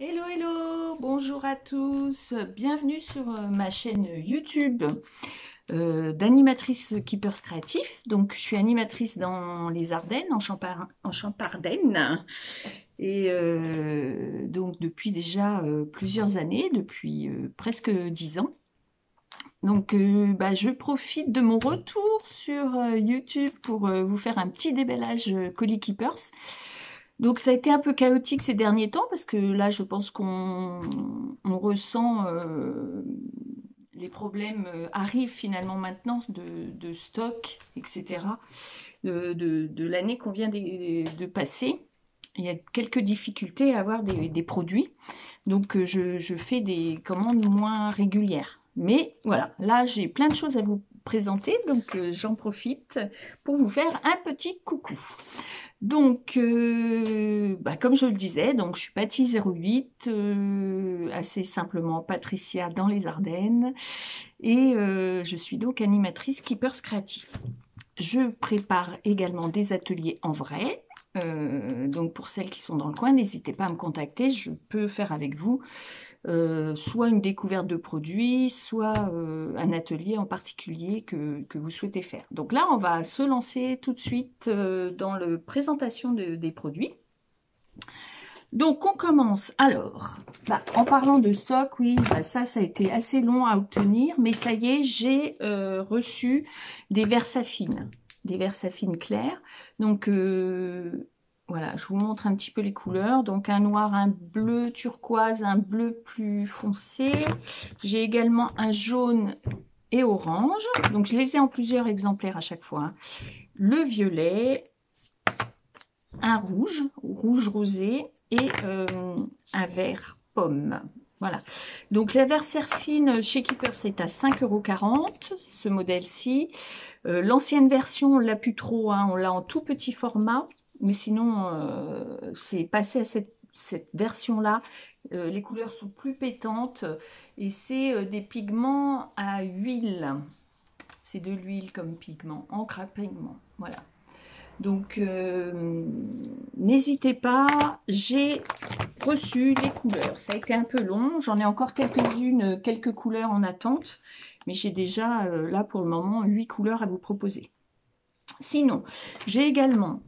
Hello, hello, bonjour à tous, bienvenue sur ma chaîne YouTube d'animatrice Keepers Créatifs. Donc, je suis animatrice dans les Ardennes, en Champardenne, et donc depuis déjà plusieurs années, depuis presque 10 ans. Donc, je profite de mon retour sur YouTube pour vous faire un petit déballage colis Keepers. Donc ça a été un peu chaotique ces derniers temps parce que là je pense qu'on ressent les problèmes arrivent finalement maintenant de stock, etc. de l'année qu'on vient de passer. Il y a quelques difficultés à avoir des produits. Donc je fais des commandes moins régulières. Mais voilà, là j'ai plein de choses à vous présenter, donc j'en profite pour vous faire un petit coucou. Donc, comme je le disais, donc je suis Patty08, assez simplement Patricia dans les Ardennes, et je suis donc animatrice Keepers Créatifs. Je prépare également des ateliers en vrai. Donc pour celles qui sont dans le coin, n'hésitez pas à me contacter, je peux faire avec vous soit une découverte de produits, soit un atelier en particulier que vous souhaitez faire. Donc là, on va se lancer tout de suite dans la présentation des produits. Donc on commence. Alors, en parlant de stock, oui, ça a été assez long à obtenir, mais ça y est, j'ai reçu des Versafines, clairs. Donc voilà, je vous montre un petit peu les couleurs. Donc un noir, un bleu turquoise, un bleu plus foncé. J'ai également un jaune et orange. Donc je les ai en plusieurs exemplaires à chaque fois, hein. Le violet, un rouge, rouge rosé et un vert pomme. Voilà. Donc la Verserfine chez Keepers c'est à 5,40 €, ce modèle-ci. L'ancienne version, on l'a plus trop, hein, on l'a en tout petit format, mais sinon c'est passé à cette version-là. Les couleurs sont plus pétantes et c'est des pigments à huile. C'est de l'huile comme pigment, encre à pigment. Voilà. Donc, n'hésitez pas, j'ai reçu les couleurs. Ça a été un peu long, j'en ai encore quelques-unes, quelques couleurs en attente, mais j'ai déjà, là pour le moment, 8 couleurs à vous proposer. Sinon, j'ai également,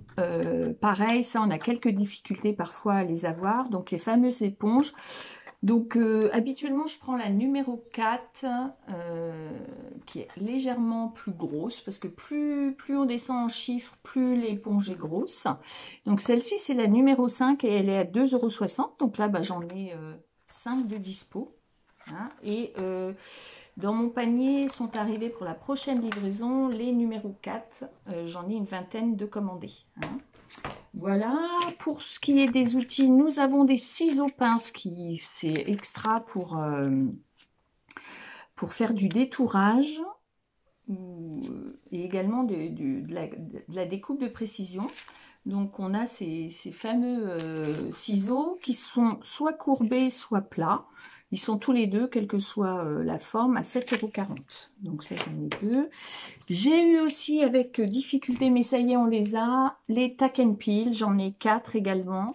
pareil, ça on a quelques difficultés parfois à les avoir, donc les fameuses éponges. Donc habituellement je prends la numéro 4 qui est légèrement plus grosse parce que plus on descend en chiffres, plus l'éponge est grosse. Donc celle-ci c'est la numéro 5 et elle est à 2,60 €. Donc là j'en ai 5 de dispo, hein. Et dans mon panier sont arrivés pour la prochaine livraison les numéros 4. J'en ai une vingtaine de commandés, hein. Voilà, pour ce qui est des outils, nous avons des ciseaux pinces qui c'est extra pour faire du détourage et également de la découpe de précision. Donc on a ces fameux ciseaux qui sont soit courbés, soit plats. Ils sont tous les deux, quelle que soit la forme, à 7,40 €. Donc ça, j'en ai deux. J'ai eu aussi avec difficulté, mais ça y est, on les a, les tack and peel. J'en ai 4 également.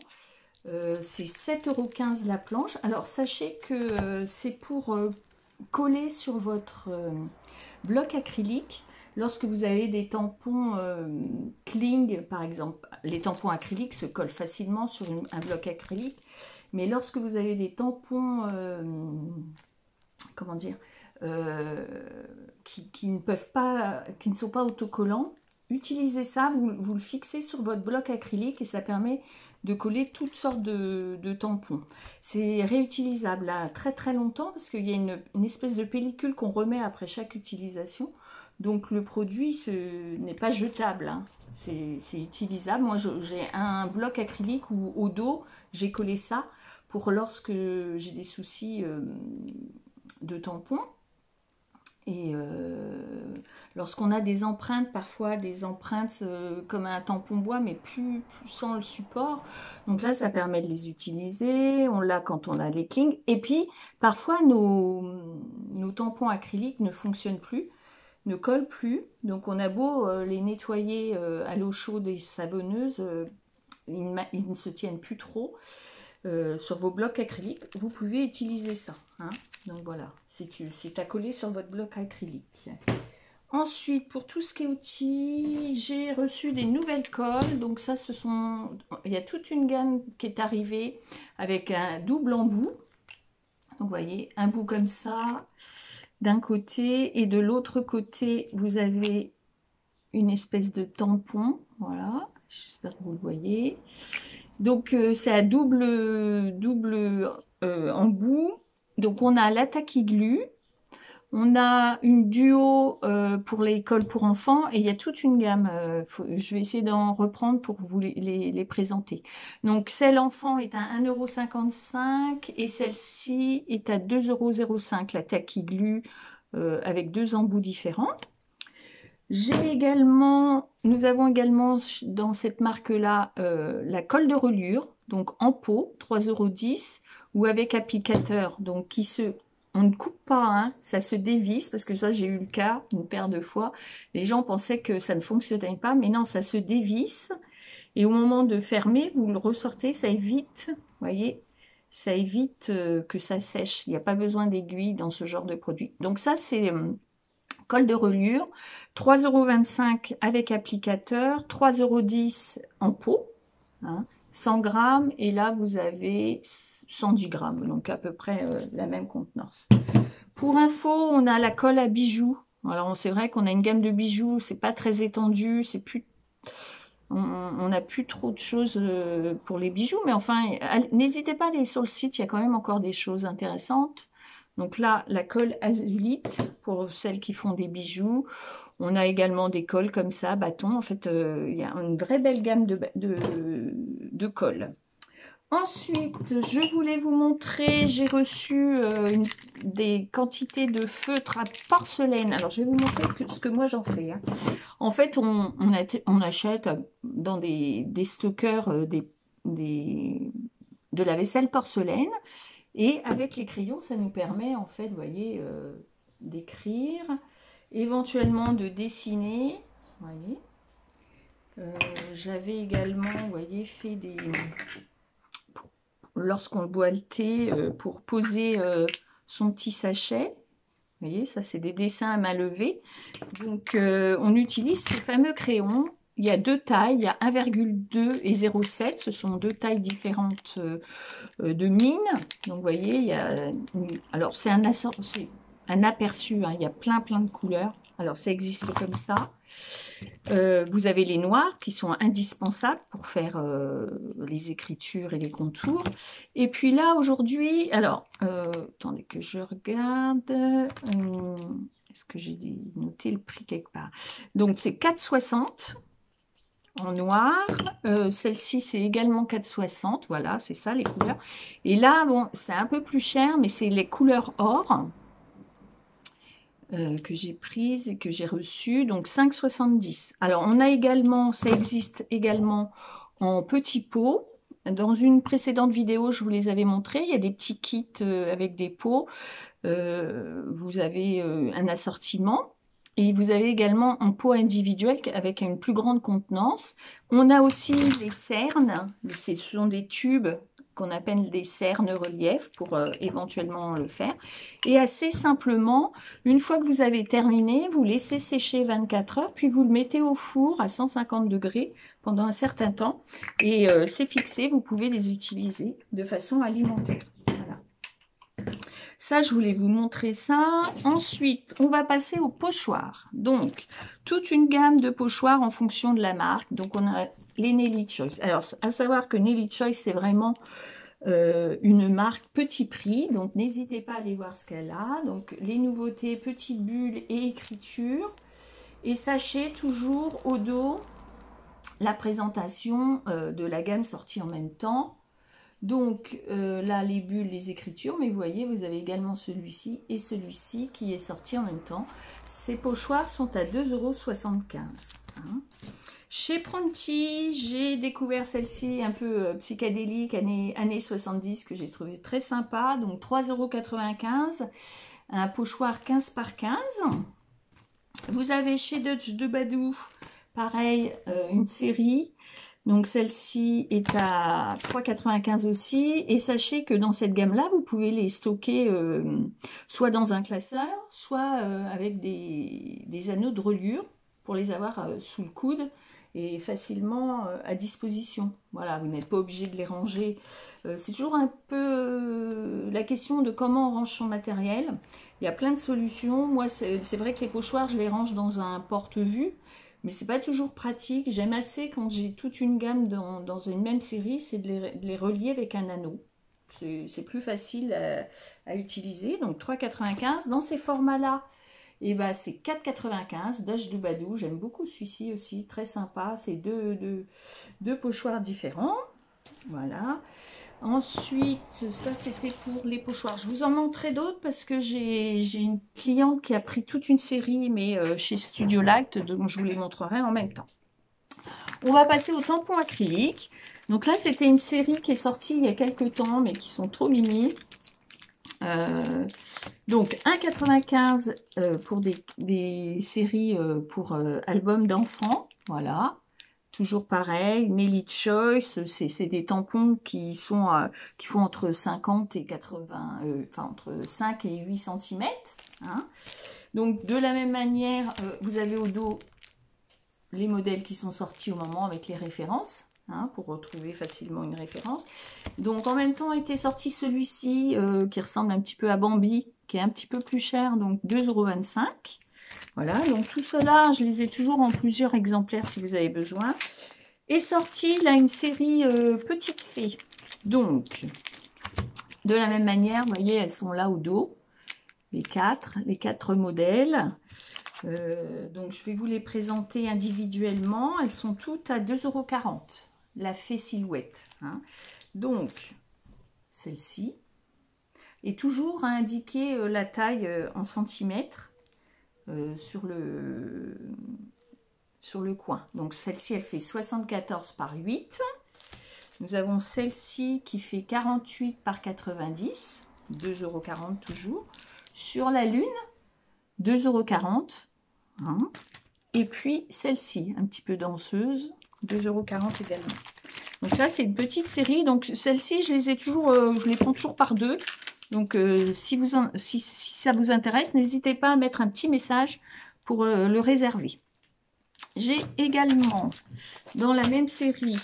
C'est 7,15 € la planche. Alors sachez que c'est pour coller sur votre bloc acrylique. Lorsque vous avez des tampons Kling, par exemple, les tampons acryliques se collent facilement sur un bloc acrylique. Mais lorsque vous avez des tampons, comment dire, euh, qui ne sont pas autocollants, utilisez ça, vous le fixez sur votre bloc acrylique et ça permet de coller toutes sortes de tampons. C'est réutilisable à très très longtemps parce qu'il y a une espèce de pellicule qu'on remet après chaque utilisation. Donc le produit n'est pas jetable, hein. C'est utilisable. Moi j'ai un bloc acrylique où au dos j'ai collé ça pour lorsque j'ai des soucis de tampons. Et lorsqu'on a des empreintes, parfois des empreintes comme un tampon bois, mais plus sans le support. Donc là, ça permet de les utiliser. On l'a quand on a les Kling. Et puis, parfois, nos tampons acryliques ne fonctionnent plus, ne collent plus. Donc on a beau les nettoyer à l'eau chaude et savonneuse, ils ne se tiennent plus trop. sur vos blocs acryliques, vous pouvez utiliser ça. Hein. Donc voilà, c'est à coller sur votre bloc acrylique. Ensuite, pour tout ce qui est outils, j'ai reçu des nouvelles colles. Donc ça, il y a toute une gamme qui est arrivée avec un double embout. Donc vous voyez, un bout comme ça d'un côté et de l'autre côté, vous avez une espèce de tampon. Voilà, j'espère que vous le voyez. Donc c'est à double embout. Donc on a la taquiglu, on a une duo pour les colles pour enfants et il y a toute une gamme. Je vais essayer d'en reprendre pour vous les présenter. Donc celle enfant est à 1,55 € et celle-ci est à 2,05 €, la taquiglu avec deux embouts différents. Nous avons également dans cette marque-là la colle de reliure, donc en pot, 3,10 € ou avec applicateur, donc on ne coupe pas, hein, ça se dévisse, parce que ça j'ai eu le cas une paire de fois. Les gens pensaient que ça ne fonctionnait pas, mais non, ça se dévisse. Et au moment de fermer, vous le ressortez, ça évite, vous voyez, ça évite que ça sèche. Il n'y a pas besoin d'aiguille dans ce genre de produit. Donc ça c'est colle de reliure, 3,25 € avec applicateur, 3,10 € en pot, hein, 100 grammes, et là vous avez 110 grammes, donc à peu près la même contenance. Pour info, on a la colle à bijoux. Alors c'est vrai qu'on a une gamme de bijoux, c'est pas très étendu, c'est plus, on n'a plus trop de choses pour les bijoux, mais enfin, n'hésitez pas à aller sur le site, il y a quand même encore des choses intéressantes. Donc là, la colle azulite pour celles qui font des bijoux. On a également des colles comme ça, bâtons. En fait, il y a une vraie belle gamme de colles. Ensuite, je voulais vous montrer, j'ai reçu des quantités de feutres à porcelaine. Alors, je vais vous montrer ce que moi j'en fais. Hein. En fait, on achète dans des stockeurs de la vaisselle porcelaine. Et avec les crayons, ça nous permet, en fait, vous voyez, d'écrire, éventuellement de dessiner. Vous voyez. J'avais également, vous voyez, fait des... Lorsqu'on boit le thé, pour poser son petit sachet. Vous voyez, ça, c'est des dessins à main levée. Donc, on utilise ces fameux crayons. Il y a deux tailles, il y a 1,2 et 0,7. Ce sont deux tailles différentes de mine. Donc, vous voyez, il y a... Alors, c'est un aperçu. Hein, il y a plein de couleurs. Alors, ça existe comme ça. Vous avez les noirs qui sont indispensables pour faire les écritures et les contours. Et puis là, aujourd'hui... Alors, attendez que je regarde... Est-ce que j'ai noté le prix quelque part? Donc, c'est 4,60 en noir. Celle-ci, c'est également 4,60. Voilà, c'est ça, les couleurs. Et là, bon, c'est un peu plus cher, mais c'est les couleurs or que j'ai prises et que j'ai reçues. Donc, 5,70. Alors, on a également, ça existe également en petits pots. Dans une précédente vidéo, je vous les avais montrés. Il y a des petits kits avec des pots. Vous avez un assortiment. Et vous avez également un pot individuel avec une plus grande contenance. On a aussi les cernes. Ce sont des tubes qu'on appelle des cernes relief pour éventuellement le faire. Et assez simplement, une fois que vous avez terminé, vous laissez sécher 24 heures, puis vous le mettez au four à 150 degrés pendant un certain temps. Et c'est fixé, vous pouvez les utiliser de façon alimentaire. Voilà. Ça, je voulais vous montrer ça. Ensuite, on va passer aux pochoirs. Donc, toute une gamme de pochoirs en fonction de la marque. Donc, on a les Nelly Choice. Alors, à savoir que Nelly Choice, c'est vraiment une marque petit prix. Donc, n'hésitez pas à aller voir ce qu'elle a. Donc, les nouveautés, petites bulles et écriture. Et sachez toujours au dos la présentation de la gamme sortie en même temps. Donc là, les bulles, les écritures, mais vous voyez, vous avez également celui-ci et celui-ci qui est sorti en même temps. Ces pochoirs sont à 2,75 €. Hein. Chez Pronti, j'ai découvert celle-ci un peu psychédélique, années 70, que j'ai trouvé très sympa. Donc 3,95 €, un pochoir 15 par 15. Vous avez chez Dutch de Badou, pareil, une série. Donc celle-ci est à 3,95 aussi. Et sachez que dans cette gamme-là, vous pouvez les stocker soit dans un classeur, soit avec des anneaux de reliure pour les avoir sous le coude et facilement à disposition. Voilà, vous n'êtes pas obligé de les ranger. C'est toujours un peu la question de comment on range son matériel. Il y a plein de solutions. Moi, c'est vrai que les pochoirs, je les range dans un porte-vue. Mais c'est pas toujours pratique. J'aime assez quand j'ai toute une gamme dans une même série, c'est de les relier avec un anneau. C'est plus facile à utiliser. Donc 3,95. Dans ces formats-là, et ben, c'est 4,95. Dash Doubadou. J'aime beaucoup celui-ci aussi. Très sympa. C'est deux pochoirs différents. Voilà. Ensuite, ça c'était pour les pochoirs. Je vous en montrerai d'autres parce que j'ai une cliente qui a pris toute une série, mais chez Studio Light, donc je vous les montrerai en même temps. On va passer au tampon acrylique. Donc là, c'était une série qui est sortie il y a quelques temps, mais qui sont trop mimi. Donc 1,95 pour des séries pour albums d'enfants. Voilà. Toujours pareil, Nelly Choice, c'est des tampons qui font entre 50 et 80, enfin entre 5 et 8 cm. Hein. Donc de la même manière, vous avez au dos les modèles qui sont sortis au moment avec les références, hein, pour retrouver facilement une référence. Donc en même temps était sorti celui-ci qui ressemble un petit peu à Bambi, qui est un petit peu plus cher, donc 2,25 €. Voilà, donc tout cela, je les ai toujours en plusieurs exemplaires si vous avez besoin. Est sortie là une série Petite Fée. Donc, de la même manière, vous voyez, elles sont là au dos, les quatre modèles. Donc, je vais vous les présenter individuellement. Elles sont toutes à 2,40 €, la Fée Silhouette. Hein. Donc, celle-ci est toujours à indiquer la taille en centimètres. Sur le coin. Donc celle-ci, elle fait 74 par 8. Nous avons celle-ci qui fait 48 par 90, 2,40 € toujours. Sur la lune, 2,40 €. Hein. Et puis celle-ci, un petit peu danseuse, 2,40 € également. Donc là, c'est une petite série. Donc celle-ci, je les ai toujours, je les prends toujours par deux. Donc, si ça vous intéresse, n'hésitez pas à mettre un petit message pour le réserver. J'ai également, dans la même série,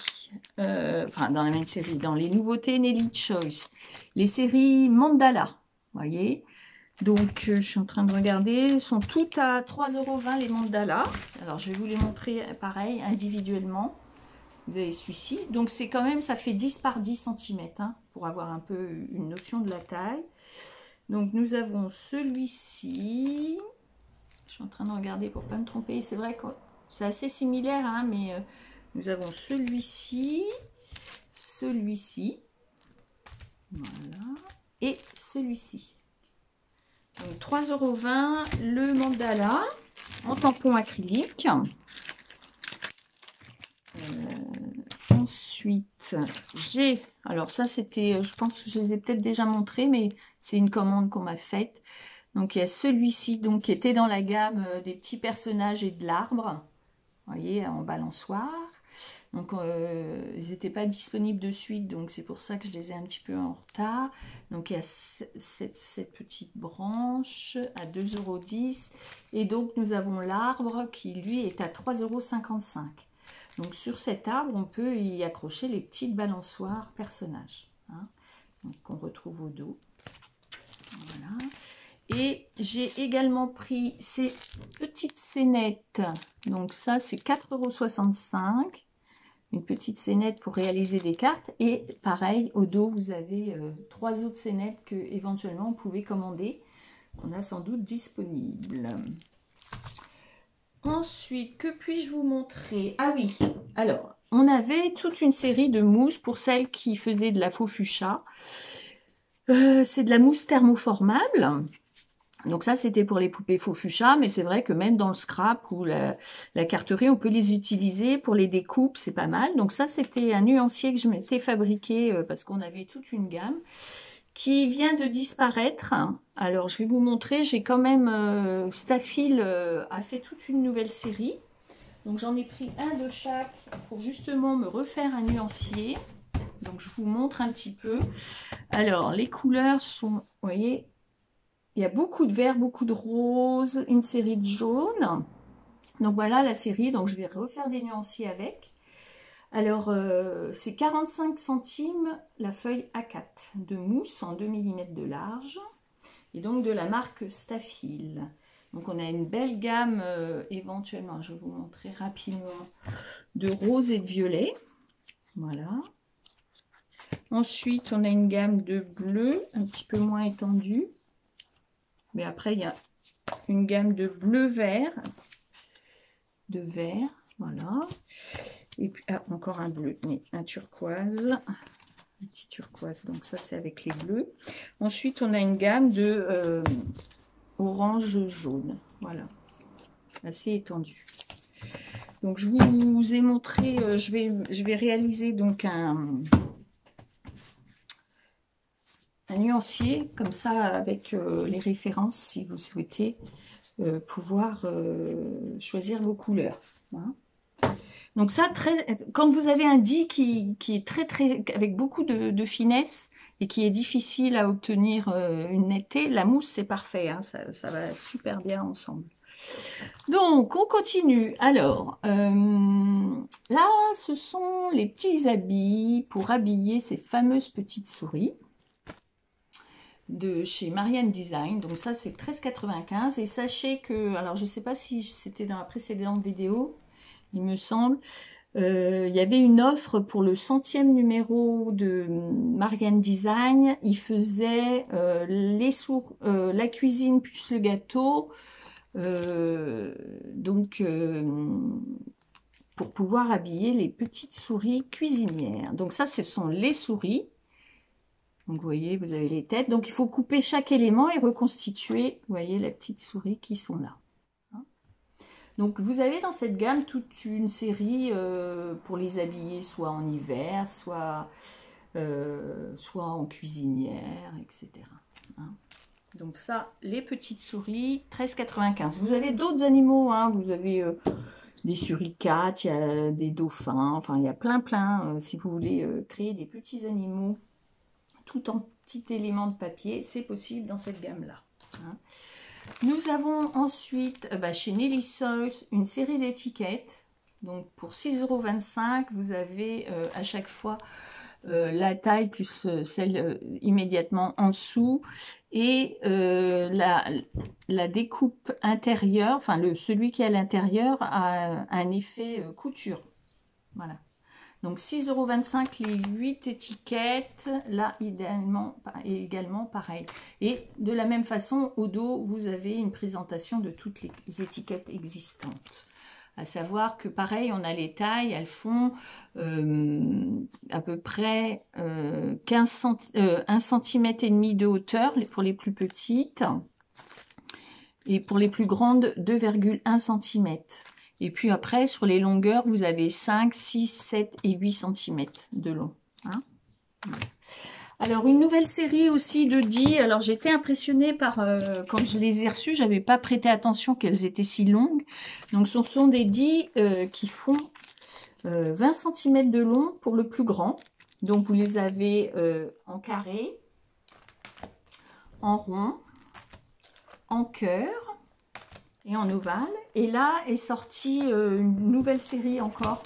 dans les nouveautés Nelly Choice, les séries Mandala, vous voyez. Donc, je suis en train de regarder, elles sont toutes à 3,20 € les mandalas. Alors, je vais vous les montrer pareil, individuellement. Vous avez celui-ci. Donc, c'est quand même, ça fait 10 par 10 cm, hein, pour avoir un peu une notion de la taille. Donc, nous avons celui-ci. Je suis en train de regarder pour ne pas me tromper. C'est vrai que c'est assez similaire, hein, mais nous avons celui-ci, celui-ci, voilà, et celui-ci. Donc, 3,20 € le mandala en tampon acrylique. Ensuite, j'ai, alors ça c'était, je pense que je les ai peut-être déjà montrés, mais c'est une commande qu'on m'a faite. Donc il y a celui-ci, donc qui était dans la gamme des petits personnages et de l'arbre, vous voyez, en balançoire. Donc ils n'étaient pas disponibles de suite, donc c'est pour ça que je les ai un petit peu en retard. Donc il y a cette petite branche à 2,10 €. Et donc nous avons l'arbre qui lui est à 3,55 €. Donc sur cet arbre, on peut y accrocher les petites balançoires personnages, hein, qu'on retrouve au dos. Voilà. Et j'ai également pris ces petites scénettes. Donc ça, c'est 4,65 €. Une petite scénette pour réaliser des cartes. Et pareil, au dos, vous avez 3 autres scénettes que éventuellement vous pouvez commander. On a sans doute disponible. Ensuite, que puis-je vous montrer? Ah oui, alors, on avait toute une série de mousses pour celles qui faisaient de la faux fuchsia. C'est de la mousse thermoformable. Donc ça, c'était pour les poupées faux fuchsia, mais c'est vrai que même dans le scrap ou la carterie, on peut les utiliser pour les découpes, c'est pas mal. Donc ça, c'était un nuancier que je m'étais fabriqué parce qu'on avait toute une gamme qui vient de disparaître. Alors, je vais vous montrer, j'ai quand même, Staphil a fait toute une nouvelle série. Donc j'en ai pris un de chaque pour justement me refaire un nuancier. Donc je vous montre un petit peu. Alors les couleurs sont, vous voyez, il y a beaucoup de vert, beaucoup de rose, une série de jaune. Donc voilà la série, donc je vais refaire des nuanciers avec. Alors c'est 45 centimes la feuille A4 de mousse en 2 mm de large. Et donc de la marque Stafil. Donc on a une belle gamme, éventuellement, je vais vous montrer rapidement, de rose et de violet. Voilà. Ensuite, on a une gamme de bleu, un petit peu moins étendue. Mais après, il y a une gamme de bleu-vert, voilà. Et puis, ah, encore un bleu, mais un turquoise. Un petit turquoise, donc ça, c'est avec les bleus. Ensuite, on a une gamme de orange-jaune, voilà. Assez étendue. Donc, je vous ai montré, je vais réaliser donc un nuancier, comme ça, avec les références, si vous souhaitez pouvoir choisir vos couleurs. Hein. Donc ça, quand vous avez un dit qui est très, avec beaucoup de finesse et qui est difficile à obtenir une netteté, la mousse, c'est parfait. Hein, ça va super bien ensemble. Donc, on continue. Alors, là, ce sont les petits habits pour habiller ces fameuses petites souris de chez Marianne Design. Donc ça, c'est 13,95. Et sachez que, alors je ne sais pas si c'était dans la précédente vidéo, il me semble, il y avait une offre pour le 100e numéro de Marianne Design. Il faisait la cuisine plus le gâteau. Pour pouvoir habiller les petites souris cuisinières. Donc ça, ce sont les souris. Donc vous voyez, vous avez les têtes. Donc il faut couper chaque élément et reconstituer, vous voyez, les petites souris qui sont là. Donc vous avez dans cette gamme toute une série pour les habiller soit en hiver, soit en cuisinière, etc. Hein. Donc ça, les petites souris, 13,95. Vous avez d'autres animaux, hein. Vous avez des suricates, il y a des dauphins, enfin il y a plein. Si vous voulez créer des petits animaux tout en petits éléments de papier, c'est possible dans cette gamme-là. Hein. Nous avons ensuite chez Nelly Soils une série d'étiquettes. Donc pour 6,25 €, vous avez à chaque fois la taille plus celle immédiatement en dessous et la découpe intérieure, enfin celui qui est à l'intérieur a un effet couture. Voilà. Donc 6,25 € les 8 étiquettes, là également pareil. Et de la même façon, au dos, vous avez une présentation de toutes les étiquettes existantes. À savoir que pareil, on a les tailles, elles font à peu près 1,5 cm de hauteur pour les plus petites. Et pour les plus grandes, 2,1 cm. Et puis après, sur les longueurs, vous avez 5, 6, 7 et 8 cm de long. Hein. Alors, une nouvelle série aussi de 10. Alors, j'étais impressionnée par, quand je les ai reçus, j'avais pas prêté attention qu'elles étaient si longues. Donc, ce sont des 10 qui font 20 cm de long pour le plus grand. Donc, vous les avez en carré, en rond, en cœur et en ovale. Et là est sortie une nouvelle série encore.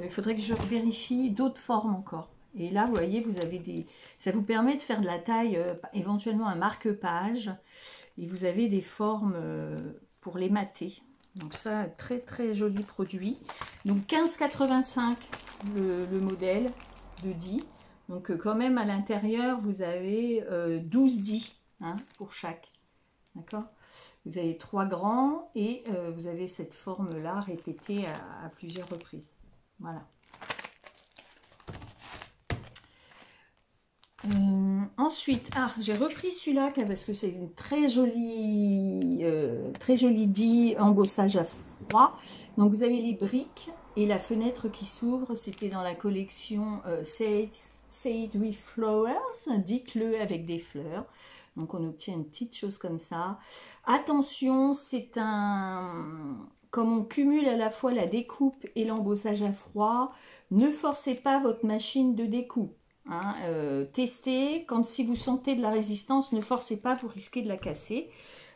Il faudrait que je vérifie d'autres formes encore. Et là, vous voyez, vous avez ça vous permet de faire de la taille, éventuellement un marque-page. Et vous avez des formes pour les mater. Donc ça, très joli produit. Donc 15,85 le modèle de 10. Donc quand même à l'intérieur, vous avez 12 10 hein, pour chaque. D'accord ? Vous avez 3 grands et vous avez cette forme-là répétée à plusieurs reprises. Voilà. Ensuite, j'ai repris celui-là parce que c'est une très jolie dit embossage à froid. Donc vous avez les briques et la fenêtre qui s'ouvre. C'était dans la collection Say It with Flowers. Dites-le avec des fleurs. Donc on obtient une petite chose comme ça. Attention, c'est un comme on cumule à la fois la découpe et l'embossage à froid, ne forcez pas votre machine de découpe. Hein. Testez, quand si vous sentez de la résistance, ne forcez pas, vous risquez de la casser.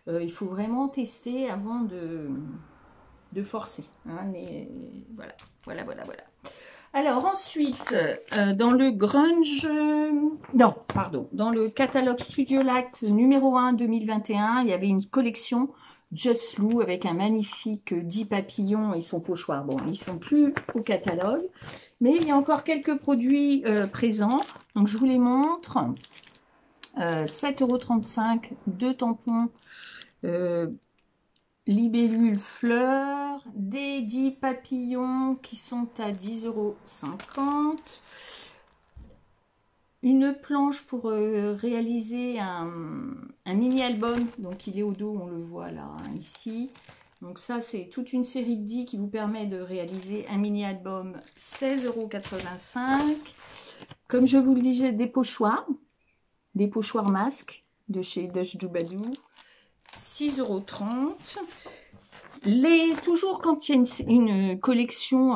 Il faut vraiment tester avant de forcer. Hein. Mais voilà. Alors ensuite, dans le grunge, non, pardon, dans le catalogue Studio Light numéro 1 2021, il y avait une collection Just Lou avec un magnifique 10 papillons et son pochoir. Bon, ils sont plus au catalogue, mais il y a encore quelques produits présents. Donc je vous les montre. 7,35 €, 2 tampons. Libellule fleurs, des 10 papillons qui sont à 10,50 €. Une planche pour réaliser un mini-album. Donc il est au dos, on le voit là, hein, ici. Donc ça, c'est toute une série de 10 qui vous permet de réaliser un mini-album, 16,85 €. Comme je vous le disais, des pochoirs masques de chez Dush Doubadou. 6,30 €. Toujours quand il y a une collection